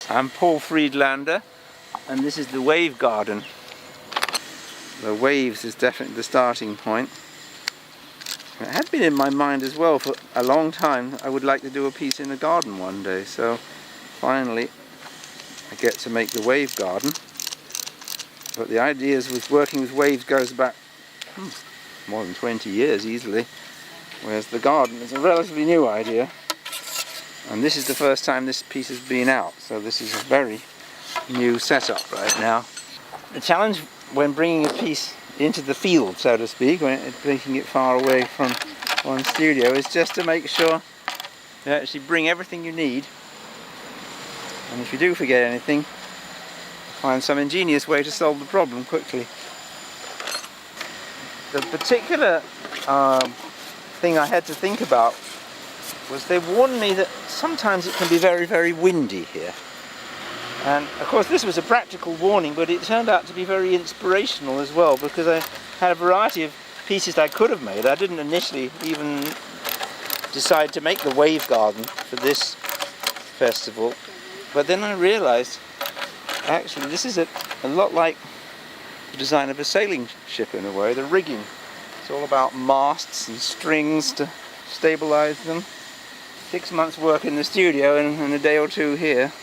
I'm Paul Friedlander, and this is the Wave Garden. The waves is definitely the starting point. It had been in my mind as well for a long time. I would like to do a piece in a garden one day, so finally I get to make the wave garden. But the ideas with working with waves goes back more than 20 years easily, whereas the garden is a relatively new idea. And this is the first time this piece has been out, so this is a very new setup right now. The challenge when bringing a piece into the field, so to speak, when taking it far away from one studio, is just to make sure you actually bring everything you need, and if you do forget anything, find some ingenious way to solve the problem quickly. The particular thing I had to think about was they warned me that sometimes it can be very, very windy here. And of course this was a practical warning, but it turned out to be very inspirational as well, because I had a variety of pieces that I could have made. I didn't initially even decide to make the wave garden for this festival, but then I realized actually this is a lot like the design of a sailing ship in a way, the rigging. It's all about masts and strings to stabilize them. 6 months work in the studio and a day or two here.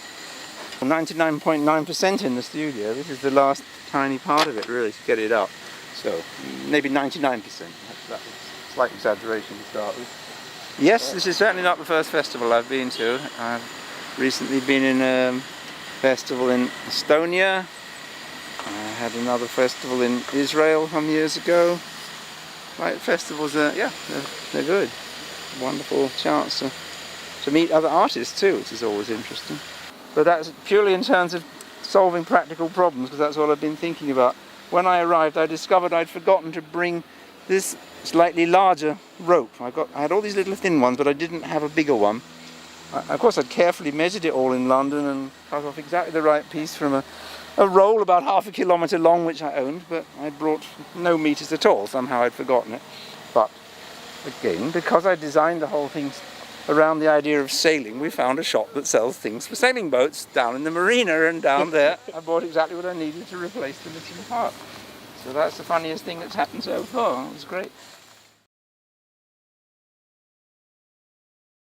99.9% in the studio. This is the last tiny part of it really to get it up. So maybe 99%. That's a slight exaggeration to start with. Yes, this is certainly not the first festival I've been to. I've recently been in a festival in Estonia. I had another festival in Israel some years ago. Right, festivals are, yeah, they're good. Wonderful chance to meet other artists too, which is always interesting. But that's purely in terms of solving practical problems, because that's what I've been thinking about. When I arrived, I discovered I'd forgotten to bring this slightly larger rope. I had all these little thin ones, but I didn't have a bigger one. Of course, I'd carefully measured it all in London and cut off exactly the right piece from a roll about half a kilometre long, which I owned, but I brought no meters at all. Somehow I'd forgotten it. But again, because I designed the whole thing around the idea of sailing, we found a shop that sells things for sailing boats down in the marina, and down there I bought exactly what I needed to replace the missing part. So that's the funniest thing that's happened so far. It was great.